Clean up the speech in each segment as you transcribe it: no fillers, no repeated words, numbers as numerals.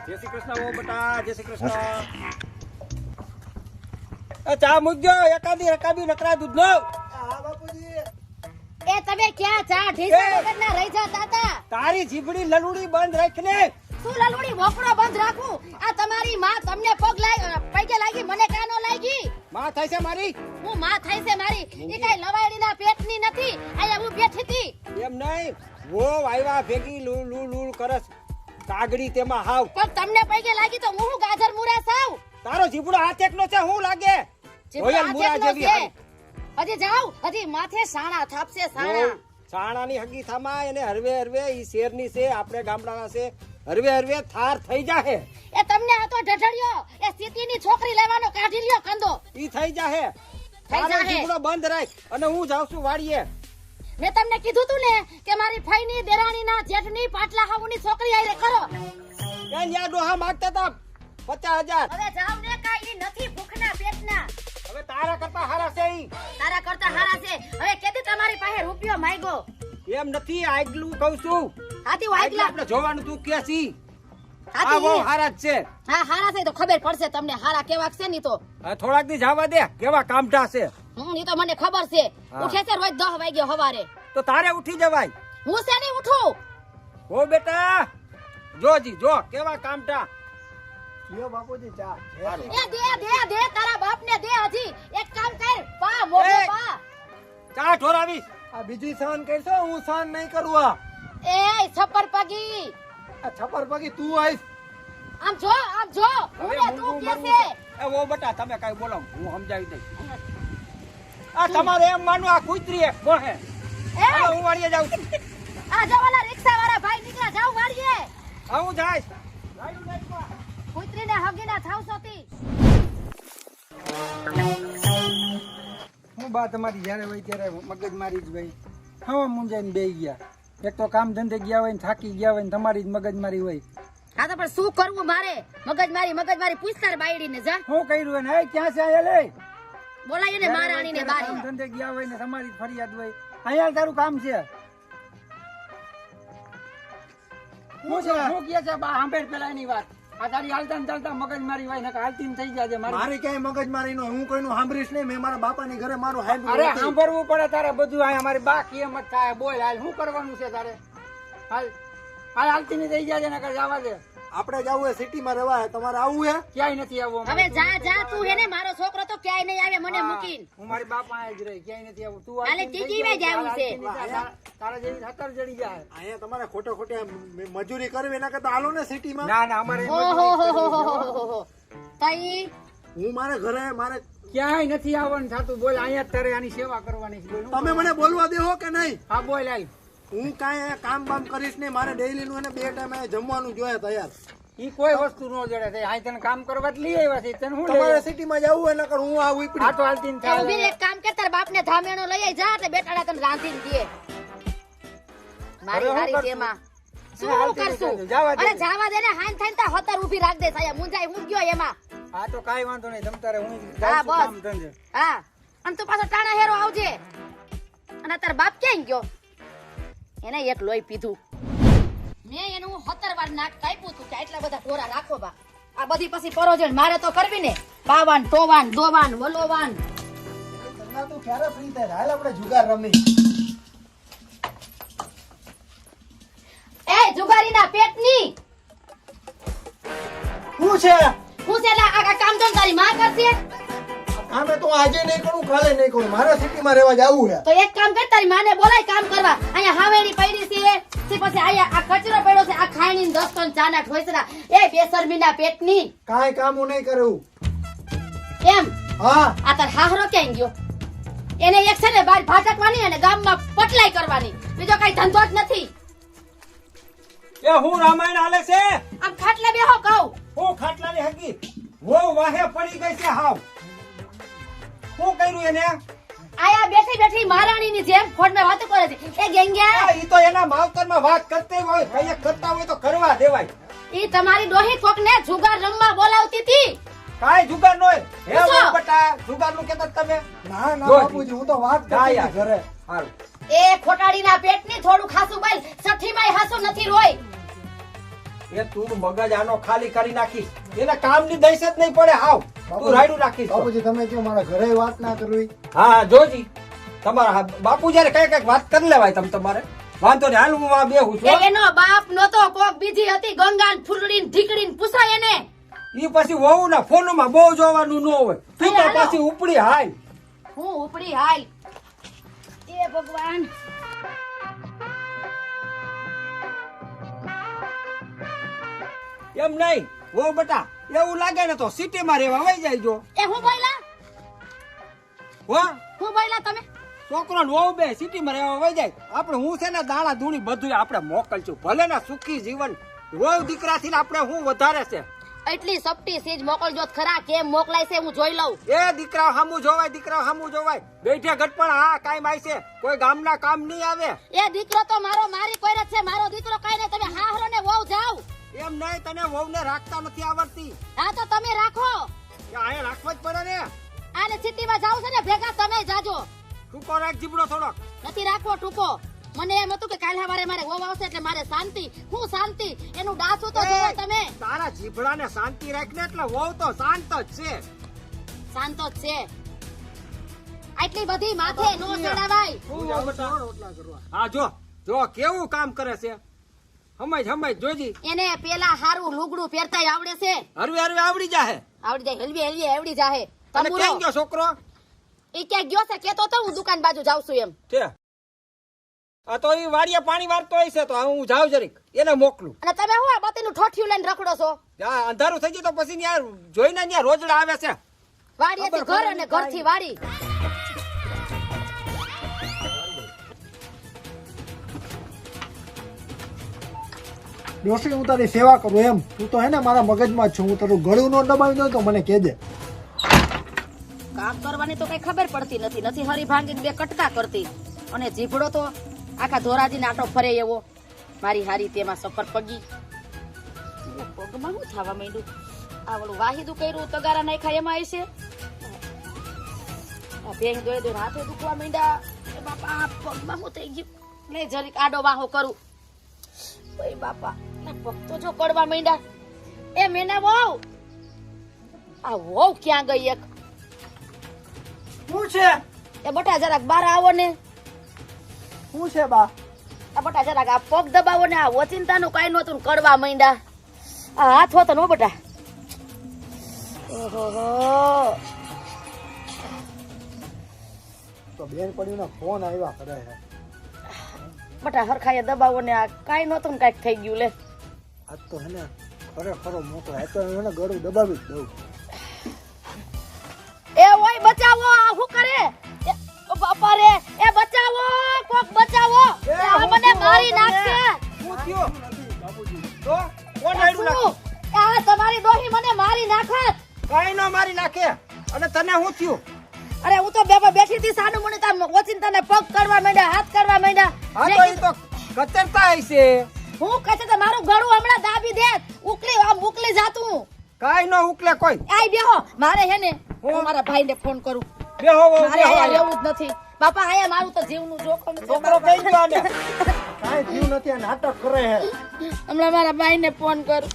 જય શ્રી કૃષ્ણ ઓ બેટા, જય શ્રી કૃષ્ણ. એ ચા મૂકજો, એકાદી રકાબી નકરા દૂધનો. હા બાપુજી. એ તમે ક્યાં ચા ઢીસા વગરના રહી જા દાદા? તારી જીભડી લલુડી બંધ રાખને. શું લલુડી વોકડો બંધ રાખું? આ તમારી માં તમને પગે લાગી, મને કાનો લાગી? માં થાય છે મારી. હું માં થાય છે મારી? ઈ કઈ લવાડીના પેટની નથી. આયા હું બેઠી હતી. એમ નહીં, વો વાયવા ભેગી લૂ લૂ લૂ કરસ કાગડી તેમાં હાવ. પણ તમને પગે લાગી તો હું ગાજર મુરા સાવ. તારો જીભડો હાથ એકનો છે, હું લાગે રોયલ મુરા જેવી હાવ. હજી જાવ, હજી માથે સાણા થાપશે સાણા. સાણાની હગી થામા એને હરવે હરવે ઈ શેરની છે, આપણે ગામડાના છે, હરવે હરવે થાર થઈ જાહે. એ તમને આ તો ઢઢડિયો એ સિટીની છોકરી લેવાનો કાઢી લ્યો કંદો. ઈ થઈ જાહે. થઈ તારો જાહે. જીભડો બંધ રાખ અને હું જાઉં છું વાડીએ. મેં તમને કીધું તું ને કે મારી ફઈની દેરાણીના જેઠની પાટલા હાવુની છોકરી આઈને કરો. ત્યાં ન્યા ડોહા માંગતા તા 50,000. હવે જાવ ને કાઈ નથી ભૂખના પેટના. હવે તારા કરતા હારા છે ઈ. તારા કરતા હારા છે. હવે કેદી તમારી પાસે રૂપિયો માંગ્યો? એમ નથી, આગલું કહું છું. હાથી આગલું વાગલા. આપણે જોવાનું તું કે છી. આ હાથી બહુ ઈ. હારા જ છે. હા હારા છે તો ખબર પડશે તમને હારા કેવા છે ની તો. આ થોડાક દી જવા દે, કેવા કામઠા છે. ઈ તો મને ખબર છે. હા. ઉઠે છે રોજ 10 વાગ્યે હવારે. તો તારે ઉઠી જવાય. હું છે નહીં ઉઠું. હો બેટા, જોજી જો કેવા કામઠા. લ્યો બાપુજી ચા. હારું. એ દે તારા બાપને દે હજી. એક કામ કર, પા મોઢે એ. પા. ચા ઢોરાવીશ. આ બીજી સહન કરશો, હું સહન નહીં કરું. એ છપ્પર પગી. આ છપર પગી તું આવીશ. આમ જો હું ને તું મૂંગું કે મરવું છે. છે. એ ઓ બેટા તમે કઈ બોલો, હું સમજાવી દઈશ. આ તમારે એમ માનવું આ કુતરી એક બોહે. એ હાલો, હું વાડીએ જાઉં છું. આ જો વાલા રિક્ષા વાળા ભાઈ નીકળ્યા, જાવ વાળીએ. હા, હું જાઈશ. કુતરીને હગીના થાવસો તી. હું બા તમારી જ્યારે હોય ત્યારે મગજ મારી જ ભાઈ હવે મુંજાઈને બેહી ગયા. એક તો કામ ધંધે ગયા હોય ને થાકી ગયા હોય ને તમારી જ મગજ મારી હોય. હા તો પણ શું કરવું મારે? મગજમારી પૂછતાર બાયડીને જા. શું કર્યું હોય ને એ ક્યાં છે આયા લે બોલાય ને મારાણીને કામ બારી. ધંધે ગયા હોય ને તમારી જ ફરિયાદ હોય. અહીંયા તારું કામ છે હું છે હું કે છે બા સાંભળ પેલા એની વાત. આ તારી હાલતા ને ચાલતા મગજ મારી હોય ને હાલતી થઈ જાય છે મારી. મારે ક્યાંય મગજ મારી નો, હું કોઈનું સાંભળીશ નહીં. મેં મારા બાપાની ઘરે મારું અરે સાંભળ્યું નથી. સાંભળવું પડે તારે બધું. અહીંયા મારી બા કે એમ જ થાય. બોલ હાલ શું કરવાનું છે તારે? હાલ હાલ હાલતી નહીં થઈ જાય છે ને જવા દે. આપણે જવું હે સિટીમાં રહેવા હે, તમારે આવવું હે? ક્યાંય નથી આવવું હવે જા તું હે ને, મારો છોકરો તો ક્યાંય નહીં આવે મને મૂકીને. હું મારી બાપા જ રહી, ક્યાંય નથી આવું. તું કાલે હાલતી ટીકી થઈ માં જાય, જાવું છે. તારા જેવી હતર જડી જાય. અહીંયા તમારે ખોટે મજૂરી કરવી, એના કરતા હાલો ને સિટીમાં. ના ના અમારે એમ જ ઓહો નહીં હો હો કરવું. હો હો હો. તઈ હું મારે ઘરે મારે ક્યાંય નથી આવવાનું થતું. બોલ અહીંયા જ તારે આની સેવા કરવાની છે. બોલ હું તમે મને બોલવા દેહો કે નહીં? હા બોલ હાલ. હું કાંઈ કામ બામ કરીશ નહીં. મારે ડેઈલી નું અને 2 ટાઈમ જમવાનું જોઈએ તૈયાર. ઈ કોઈ વસ્તુ નો જડે છે. આ તને કામ કરવા જ લઈ આવ્યા છે. તને શું તમારે લઈ સિટીમાં જવું હોય નકર હું આવું આ ઉપડી. તો હાલતી ને એ ઊભી રહે, એક કામ કર, તાર બાપને ધામેણો લઈ આઈ જા એટલે બેટાડા તને રાંધીને દે. મારી હવે હારી શું જેમાં શું હા, હું હાલતી કરશું? નહીં, જવા દે. અરે જાવા દે ને, હાઈન થઈને તાર હતર ઊભી રાખ દે. સાયા મુંજાઈ હું ગયો એમાં. હા તો કાંઈ વાંધો નહીં. તમ તારે હું હા, જાઉં છું બસ. કામ ધંધે. હા અને તું પાછો ટાણા હેરો આવજે. અને તાર બાપ ક્યાં ગયો? એને એક લોહી પીધું. મેં એનું 17 વાર નાક કાપ્યું તું કે આટલા બધા ઢોરા રાખો બા. આ બધી પછી પરોજણ મારે તો કરવી ને. બાવાન ટોવાન દોવાન વલોવાન. સંગા તું ક્યારે ફ્રી થાય? હાલ આપણે જુગાર રમી. એ જુગારીના પેટની શું છે? હું છે એટલે આ કામ તો તારી માં કરશે. આમે તો આજે નહીં કરું, કાલે નહીં કરું. મારે સિટીમાં રહેવા જવું છે. તો એક કામ કર, તારી માને બોલાય કામ કરવા. અહીંયા હાવેડી પડી છે તે પછી અહીંયા આ કચરો પડ્યો છે, આ ખાઈની 10 ટન ચાના ઠોસરા. એ બેશરમીના પેટની કાંઈ કામ હું નહીં કરું. એમ હા, આ તાર હાહરો ક્યાં ગયો? એને એક છે ને બાર ભાટકવાની અને ગામમાં પટલાઈ કરવાની, બીજો કઈ ધંધો જ નથી. એ હું રામાયણ હાલે છે. આમ ખાટલે બેહો કહું. હું ખાટલાની હગી વો વાહે પડી ગઈ છે હાવ. શું કર્યું એને? આયા બેઠી બેઠી મહારાણીની જેમ ફોનમાં વાતો કરે છે. એ ગેંગ્યા, ઈ તો એના માવતરમાં વાત કરતી હોય, કઈ કરતા હોય તો કરવા દેવાય. ઈ તમારી ડોહી કોકને જુગાર રમવા બોલાવતી હતી. કાઈ જુગાર નોય. હે શું? વો બટા, જુગારનું કહેતા તમે? ના ના જોજી. બાપુજી, હું તો વાત જા કરતી યાર. હતી ઘરે. હારું. એ ખોટાડીના પેટની થોડું ખાસું બોલ. સઠીમાંય હાસું નથી રોય. એ તું મગજ આનો ખાલી કરી નાખીશ એને કામની દઈશ જ નહીં પડે હાવ તું રાયડું રાખીશ તો. બાપુજી તમે કહો મારા ઘરે વાત ના કરવી. હા જોજી તમારા બાપુ જયારે કઈ વાત કરી લેવાય તમારે વાંધો નહીં હાલ હું આ બેહું એ છું એનો બાપ નતો કોક બીજી હતી ગંગાન ફૂલડીન ઢીકડીન પૂછાય એને ઈ પછી વહુ ના ફોન માં બહુ જોવાનું ન હોય તું તો હાલો. પછી ઉપડી હાલ હું ઉપડી હાલ એ ભગવાન એમ નહીં વહુ બેટા એવું લાગે ને તો સિટી માં રહેવા વહી જાય જો એ હું બોયલા હો હું બોયલા તમે છોકરો ને વહુ બે સિટી માં રહેવા વહી જાય આપણે હું છે ને દાણા ધૂણી બધું આપણે મોકલશું ભલે ને સુખી જીવન વહુ દીકરાથી ને આપણે હું વધારે છે એટલી સપટી સીજ મોકલજો તો ખરા કેમ મોકલાય છે હું જોઈ લઉં એ દીકરા હામું જોવાય બેઠે ગટપણ હા કાઈ માય છે કોઈ ગામના કામ નહીં આવે એ દીકરો તો મારો મારી કોઈ જ છે મારો દીકરો કઈ નહીં તમે હાહરો ને વહુ જાવ એમ નહીં તને વહુ ને રાખતા નથી આવડતી હા તો તમે રાખો એ આયા રાખવા જ પડે ને આને સિટીમાં જાવ છે ને ભેગા તમે જાજો ટૂંકો રાખ જીબડો થોડોક નથી રાખવો ટૂંકો મને એમ હતું કે કાલે સવારે મારે વહુ આવશે એટલે મારે શાંતિ હું શાંતિ એનું ડાસું તો જોવો તમે તારા જીભડાને શાંતિ રાખને એટલે વહુ તો શાંત જ છે શાંતો જ છે આટલી બધી માથે નો ચડાવાય હા જો કેવું કામ કરે છે હમાય જોજી એને પેલા હારું લુગડું પહેરતાય આવડે છે હરવે આવડી જાહે આવડી જાય હલવી આવડી જાહે અને તંબુરો કેમ ગયો છોકરો ઈ ક્યાંક ગયો છે કેતો તો હું દુકાન બાજુ જાઉં છું એમ છે આ તો ઈ વાડીએ પાણી વારતો હશે તો હું જાઉં જરીક એને મોકલું અને તમે હું આ બતીનું ઠોઠિયું લઈને રખડો છો ત્યાં અંધારું થઈ ગયું તો પછી ન્યા જોઈને ન્યા રોજડા આવે છે વાડીએથી ઘર અને ઘરથી વાડી ડોશી હું તારી સેવા કરું એમ તું તો હે ને મારા મગજમાં જ છું હું તારું ગળું નો દબાવી દઉં તો મને કહેજે. કામ કરવાની તો કઈ ખબર પડતી નથી હરી ભાંગીને બે કટકા કરતી અને જીભડો તો આખા ધોરાજીને આટો ફરે એવો મારી હારી તેમાં સફર પગી પગમાં શું થવા માંડ્યું આ ઓલું વાહીદું કર્યું તગારા નાખ્યા એમાં હશે આ ભેંગ દોઈ દોઈ હાથે દુખવા માંડ્યા એ બાપા પગમાં શું થઈ ગયું લે જરીક આડો વાહો કરું ઓય બાપા ના પગ તો જો કડવા માંડ્યા એ મેના વહુ આ વહુ ક્યાં ગઈ એક શું છે એ બટા જરાક બાર આવો ને શું છે બા આ બટા જરાક આ પગ દબાવો ને આ ઓચિંતાનું કઈ નહોતું કડવા માંડ્યા આ હાથ હોતો નો બટા ઓહો તો બેન પડ્યું ફોન આવ્યા કરે છે બટા હરખાએ દબાવો ને આ કઈ નહોતું ને કઈક થઈ ગયું લે આજ તો હે ને ખરેખરો મોકલો આ તો એને ગળું દબાવી જ દઉં. એ ઓય બચાવો આ શું કરે એ, ઓ બાપા રે એ બચાવો કોક બચાવો એ આ મને મારી નાખશે શું થયો તો કોણ આયડું નાખ્યું? શું? આ તમારી ડોહી મને મારી નાખત કાઈ ન મારી નાખે અને તને શું થયું અરે હું તો બેઠી હતી સાનું મને તાર ઓચિંતાને પગ કરવા માંડ્યા હાથ કરવા માંડ્યા હા તો ઈ તો કચરતા હશે હું કહે છે મારું ગળું હમણાં દાબી દે ઉકલી આમ ઉકલી જાતું કાઈ ન ઉકલે કોઈ આઈ બેહો મારે હે ને હું મારા ભાઈને ફોન કરું બેહો વહુ, મારે બેહો અહીંયા અહીંયા. રહેવું જ નથી બાપા આયા મારું તો જીવનું જોખમ છે છોકરો કઈ ગયો ને કાંઈ જીવ નથી આ નાટક કરે છે. હમણાં મારા ભાઈને ફોન કરું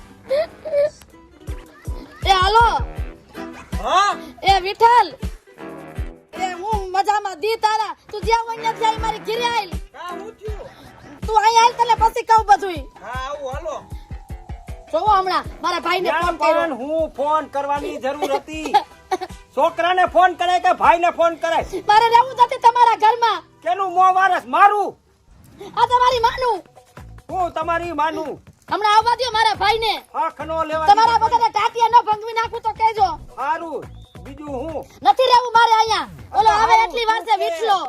એ હાલો હા એ વિઠ્ઠલ એ હું મજામાં દી તારા તું જ્યાં હોય ત્યાં જાય મારી ઘરે આલ કા હું થયું તું અહીંયા આલ તને પછી કહું બધુંય હા આવું હાલો જોવો હમણાં મારા ભાઈને ફોન પણ કર્યો હું ફોન કરવાની જરૂર હતી છોકરાને ફોન કરે કે ભાઈને ફોન કરે મારે રહેવું નથી તમારા ઘરમાં કેનું મોં વારસ મારું આ તમારી માનું હું તમારી માનું હમણાં આવવા દ્યો મારા ભાઈને આંખ નો લેવા તમારા બધાને ટાટિયા ન ભંગવી નાખું તો કહેજો સારું બીજું હું નથી રહેવું મારે અહીંયા ઓલો આવે એટલી વાર છે વિઠલો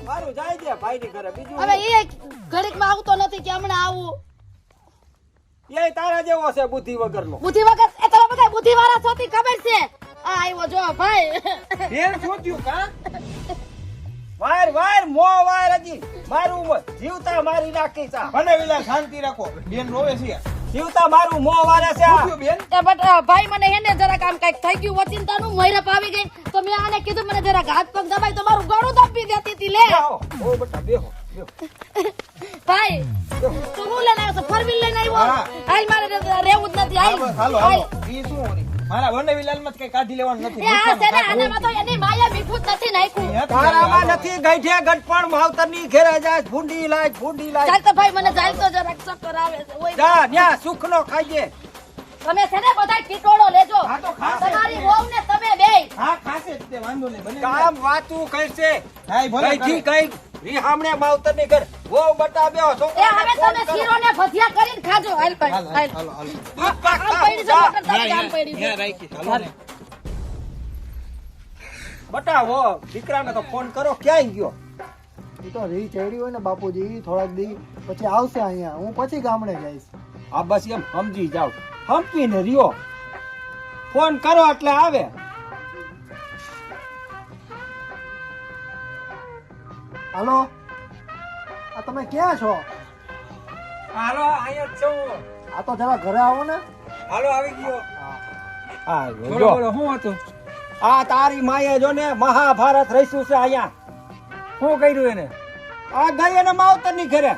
મારું જાય દે ભાઈ ની ઘરે બીજું હવે એ ઘડીકમાં આવતો નથી કે હમણાં આવું એ તારા જેવો છે બુદ્ધિ વગરનો બુદ્ધિ વગર એ તમે બધા બુદ્ધિ વાળા છો તી ખબર છે આ આવ્યો જો ભાઈ બેન શું થયું કા વાર મો વાર હજી મારું જીવતા મારી નાખી છે ભલે વિલા શાંતિ રાખો બેન રોવે છે જીવતા મારું મો વારે છે આ. બેન એ બટ ભાઈ મને હેને જરાક આમ કઈક થઈ ગયું વચિંતાનું મહિરપ આવી ગઈ તો મેં આને કીધું મને જરાક હાથ પગ દબાય તો મારું ગળું દબી દેતી હતી લે બેહો ઓ બેટા બેહો ભાઈ તું હું લઈને આવ્યો છો? ફોર વ્હીલ લઈને આવ્યો? હા. હાલ મારે રહેવું જ નથી. હાલ. હાલો હાલ. હાલો ઈ શું વળી? મારા વનવી લાલમાં જ કઈ કાઢી લેવાનું નથી. એ આ છે ને, આનામાં તો એની માયા મીઠું જ નથી નાખ્યું. તારામાં નથી ગઈઠે ગઢપણ માવતરની ઘેરે જાય ભૂંડી લાય ચાલ તો ભાઈ મને ચાલ તો જરાક ચક્કર આવે છે. ઓય, જા ન્યા સુખનો ખાઈએ તમે છે ને બધા ટીટોળો લેજો. હા તો ખાશે. તમારી વહુ ને તમે બેય. હા ખાશે જ તે વાંધો નહીં બને કામ વાતું કરશે હા ઈ ભલે કઈથી કરે. કઈ રીહામણે માવતરની ઘર વહુ બતાવ્યો એ હવે છોકરાને ફોન તમે કરો. શીરો ને ભજીયા કરીને ખાજો. હાલ ભાઈ હાલો હાલ. હાલો હાલો દૂધ પાક આમ ખાઓ, પડી છે જા. મોટર તારી, આમ પડી છે. હાલો ને. બતાવો દીકરાને તો ફોન કરો ક્યાંય ગયો એ તો રહી ચડી હોય ને બાપુજી થોડાક દી પછી આવશે અહીંયા હું પછી ગામડે જઈશ આ બસ એમ સમજી જાવ હંપીને રહ્યો ફોન કરો એટલે આવે હાલો આ તમે ક્યાં છો હાલો અહીંયા જ છું. આ તો જરા ઘરે આવો ને હાલો આવી ગયો. આ બોલો જો બોલો શું હતું? આ તારી માએ જો ને મહાભારત રહીશું છે અહીંયા શું કર્યું એને? આ ગઈ એને માવતરની ઘરે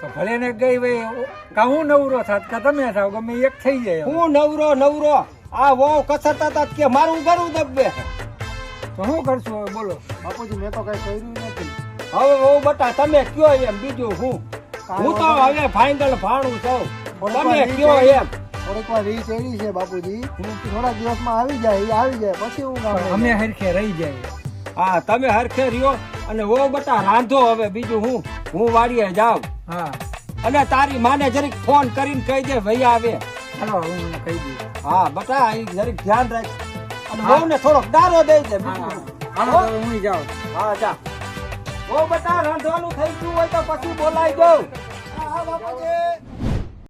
તો ભલે ને ગઈ ભાઈ કા હું નવરો થાત કા તમે થાવ ગમે એક થઈ જાય. હું નવરો આ વહુ કસરતા હતા કે મારું ગરું દબે તો શું કરશું હવે બોલો? બાપુજી મેં તો કઈ કર્યું નથી હવે વહુ બટા તમે કયો એમ બીજું હું તો હવે ફાઇનલ ભાણું છું તમે કયો એમ થોડીક વાર રહી ચડી છે બાપુજી થોડા દિવસમાં આવી જાય એ આવી જાય પછી હું ગામડે અમે જઈશ. હરખે રહી જાય. હા તમે હરખે રહ્યો અને વહુ બટા રાંધો હવે બીજું હું વાડીએ જાઉં હા અને તારી માને જરીક ફોન કરીને કહી દે ભાઈ આવે હાલો હું એને કહી દઉં. હા બટા એ જરીક ધ્યાન રાખ અને વહુ ને થોડોક દારો દઈ દે બીજું શું? હાલો તો હું જાઉં. હા જા વહુ બટા રાંધવાનું થઈ ગયું હોય તો પછી બોલાવી દઉં હા બાપુજી